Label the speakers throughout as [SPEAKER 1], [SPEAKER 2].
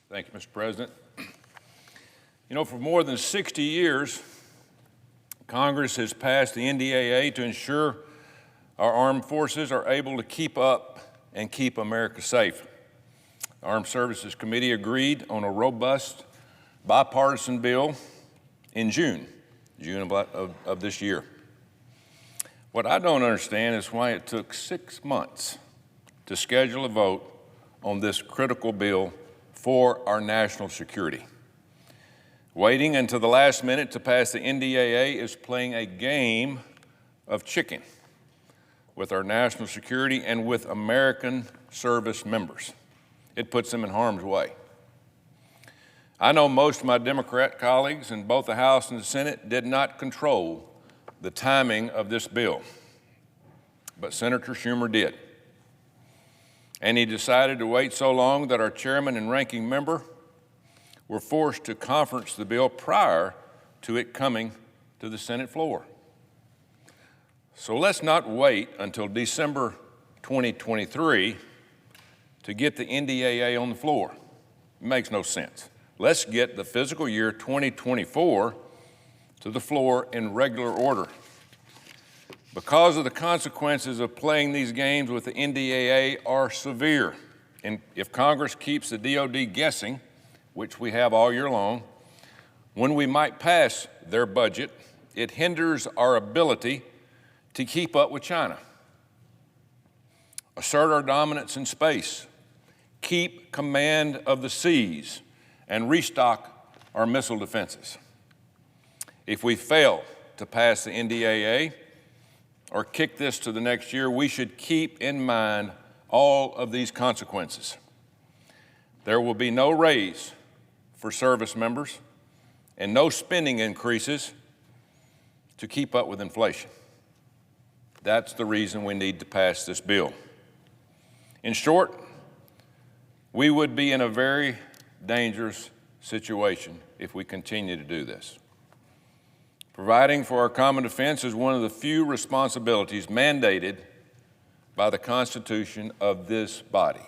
[SPEAKER 1] Thank you, Mr. President. You know, for more than 60 years, Congress has passed the NDAA to ensure our armed forces are able to keep up and keep America safe. The Armed Services Committee agreed on a robust bipartisan bill in June of this year. What I don't understand is why it took 6 months to schedule a vote on this critical bill for our national security. Waiting until the last minute to pass the NDAA is playing a game of chicken with our national security and with American service members. It puts them in harm's way. I know most of my Democrat colleagues in both the House and the Senate did not control the timing of this bill, but Senator Schumer did. And he decided to wait so long that our chairman and ranking member were forced to conference the bill prior to it coming to the Senate floor. So let's not wait until December 2023 to get the NDAA on the floor. It makes no sense. Let's get the fiscal year 2024 to the floor in regular order. Because of the consequences of playing these games with the NDAA are severe. And if Congress keeps the DOD guessing, which we have all year long, when we might pass their budget, it hinders our ability to keep up with China, assert our dominance in space, keep command of the seas, and restock our missile defenses. If we fail to pass the NDAA or kick this to the next year, we should keep in mind all of these consequences. There will be no raise for service members and no spending increases to keep up with inflation. That's the reason we need to pass this bill. In short, we would be in a very dangerous situation if we continue to do this. Providing for our common defense is one of the few responsibilities mandated by the Constitution of this body.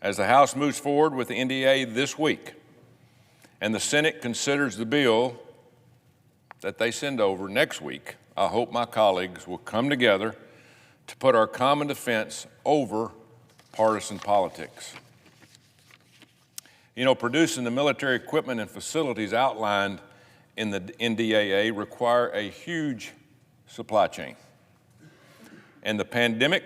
[SPEAKER 1] As the House moves forward with the NDAA this week, and the Senate considers the bill that they send over next week, I hope my colleagues will come together to put our common defense over partisan politics. You know, producing the military equipment and facilities outlined in the NDAA require a huge supply chain. And the pandemic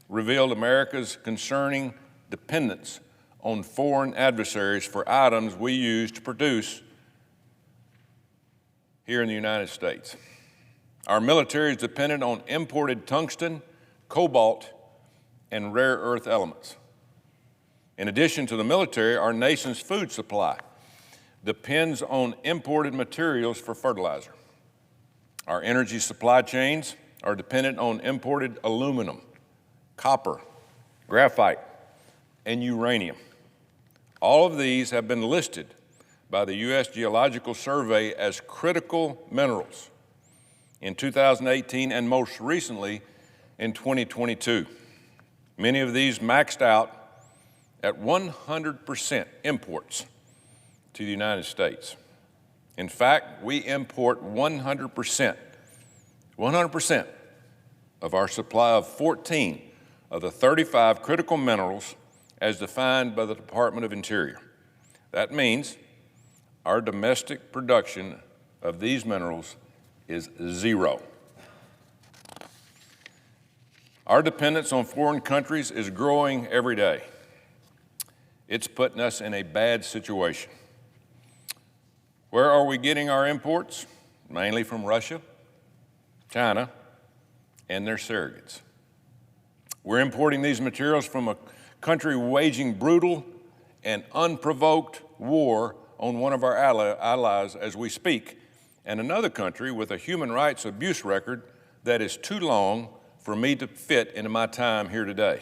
[SPEAKER 1] revealed America's concerning dependence on foreign adversaries for items we use to produce here in the United States. Our military is dependent on imported tungsten, cobalt, and rare earth elements. In addition to the military, our nation's food supply depends on imported materials for fertilizer. Our energy supply chains are dependent on imported aluminum, copper, graphite, and uranium. All of these have been listed by the U.S. Geological Survey as critical minerals in 2018 and most recently in 2022. Many of these maxed out at 100% imports to the United States. In fact, we import 100% of our supply of 14 of the 35 critical minerals as defined by the Department of Interior. That means our domestic production of these minerals is zero. Our dependence on foreign countries is growing every day. It's putting us in a bad situation. Where are we getting our imports? Mainly from Russia, China, and their surrogates. We're importing these materials from a country waging brutal and unprovoked war on one of our allies as we speak, and another country with a human rights abuse record that is too long for me to fit into my time here today.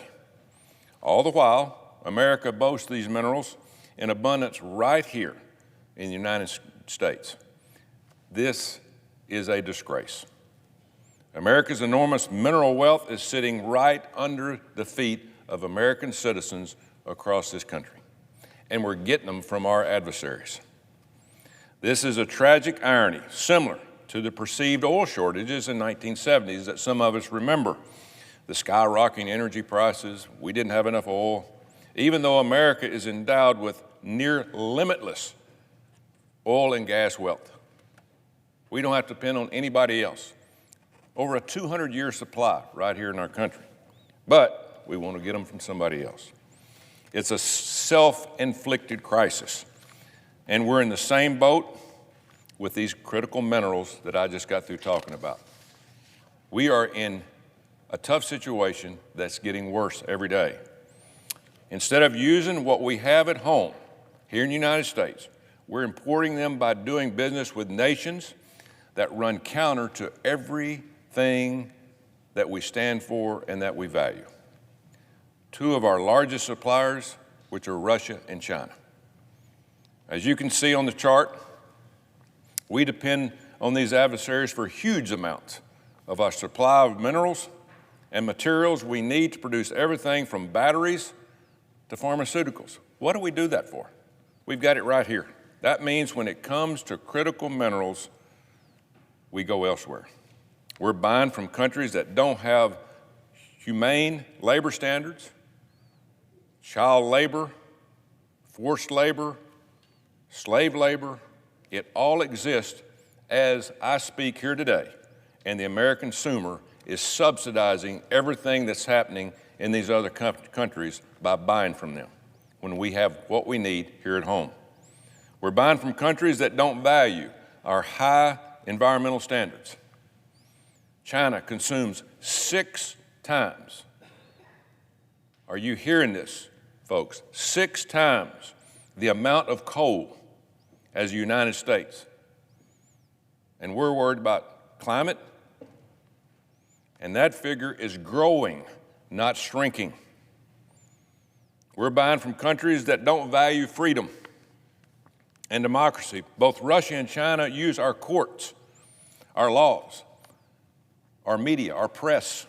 [SPEAKER 1] All the while, America boasts these minerals in abundance right here in the United States. This is a disgrace. America's enormous mineral wealth is sitting right under the feet of American citizens across this country. and we're getting them from our adversaries. This is a tragic irony, similar to the perceived oil shortages in the 1970s that some of us remember. The skyrocketing energy prices, we didn't have enough oil, even though America is endowed with near limitless oil and gas wealth. We don't have to depend on anybody else. Over a 200-year supply right here in our country, but we want to get them from somebody else. It's a self-inflicted crisis, and we're in the same boat with these critical minerals that I just got through talking about. We are in a tough situation that's getting worse every day. Instead of using what we have at home here in the United States, we're importing them by doing business with nations that run counter to everything that we stand for and that we value. Two of our largest suppliers, which are Russia and China. As you can see on the chart, we depend on these adversaries for huge amounts of our supply of minerals and materials we need to produce everything from batteries to pharmaceuticals. What do we do that for? We've got it right here. That means when it comes to critical minerals, we go elsewhere. We're buying from countries that don't have humane labor standards, child labor, forced labor, slave labor. It all exists as I speak here today, and the American consumer is subsidizing everything that's happening in these other countries by buying from them when we have what we need here at home. We're buying from countries that don't value our high environmental standards. China consumes 6 times. Are you hearing this, folks? 6 times the amount of coal as the United States. And we're worried about climate, and that figure is growing, not shrinking. We're buying from countries that don't value freedom and democracy. Both Russia and China use our courts, our laws, our media, our press,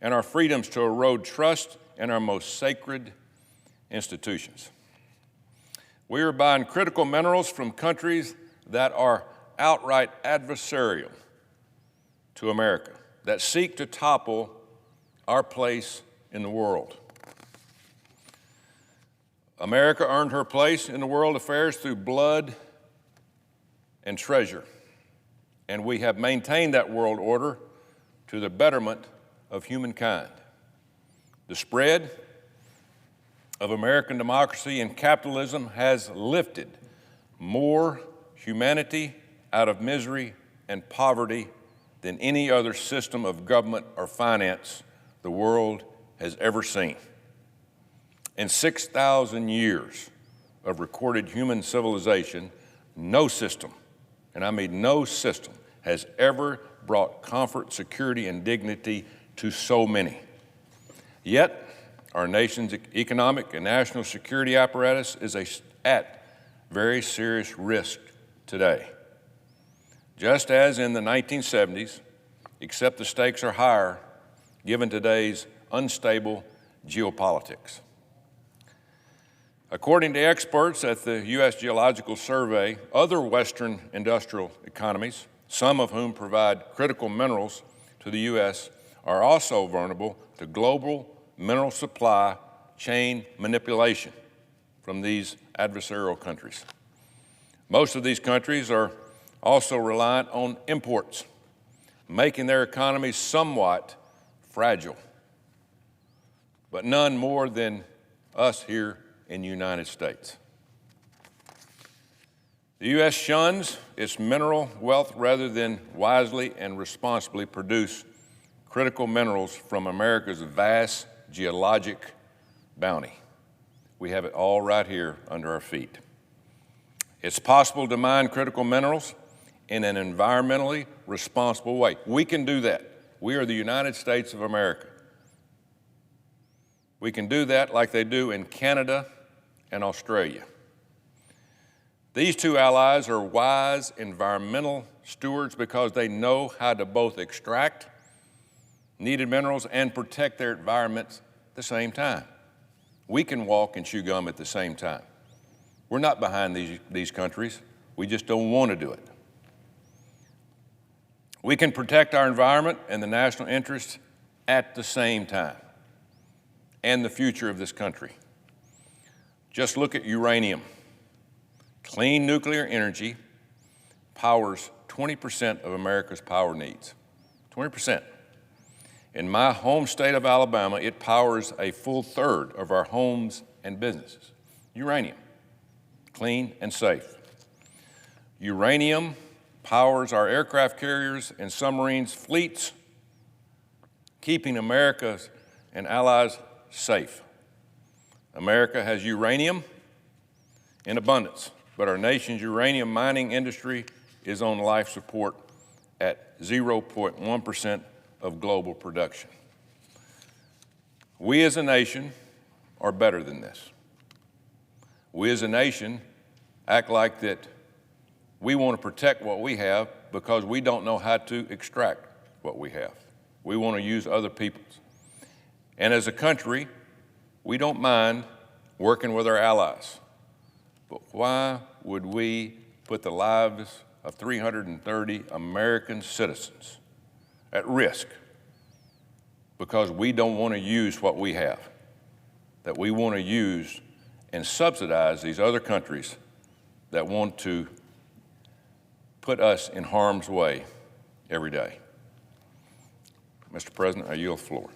[SPEAKER 1] and our freedoms to erode trust in our most sacred institutions. We are buying critical minerals from countries that are outright adversarial to America, that seek to topple our place in the world. America earned her place in the world affairs through blood and treasure, and we have maintained that world order to the betterment of humankind. The spread of American democracy and capitalism has lifted more humanity out of misery and poverty than any other system of government or finance the world has ever seen. In 6,000 years of recorded human civilization, no system, and I mean no system, has ever brought comfort, security, and dignity to so many. Yet, our nation's economic and national security apparatus is at very serious risk today. Just as in the 1970s, except the stakes are higher given today's unstable geopolitics. According to experts at the U.S. Geological Survey, other Western industrial economies, some of whom provide critical minerals to the U.S., are also vulnerable to global mineral supply chain manipulation from these adversarial countries. Most of these countries are also reliant on imports, making their economies somewhat fragile, but none more than us here in the United States. The U.S. shuns its mineral wealth rather than wisely and responsibly produce critical minerals from America's vast geologic bounty. We have it all right here under our feet. It's possible to mine critical minerals in an environmentally responsible way. We can do that. We are the United States of America. We can do that like they do in Canada and Australia. These two allies are wise environmental stewards because they know how to both extract needed minerals and protect their environments at the same time. We can walk and chew gum at the same time. We're not behind these countries. We just don't want to do it. We can protect our environment and the national interest at the same time, and the future of this country. Just look at uranium. Clean nuclear energy powers 20% of America's power needs. 20%. In my home state of Alabama, it powers a full third of our homes and businesses. Uranium, clean and safe. Uranium powers our aircraft carriers and submarines fleets, keeping America and allies safe. America has uranium in abundance, but our nation's uranium mining industry is on life support at 0.1% of global production. We as a nation are better than this. We as a nation act like that we want to protect what we have because we don't know how to extract what we have. We want to use other people's. And as a country, we don't mind working with our allies. But why would we put the lives of 330 American citizens at risk because we don't want to use what we have, that we want to use and subsidize these other countries that want to put us in harm's way every day? Mr. President, I yield the floor.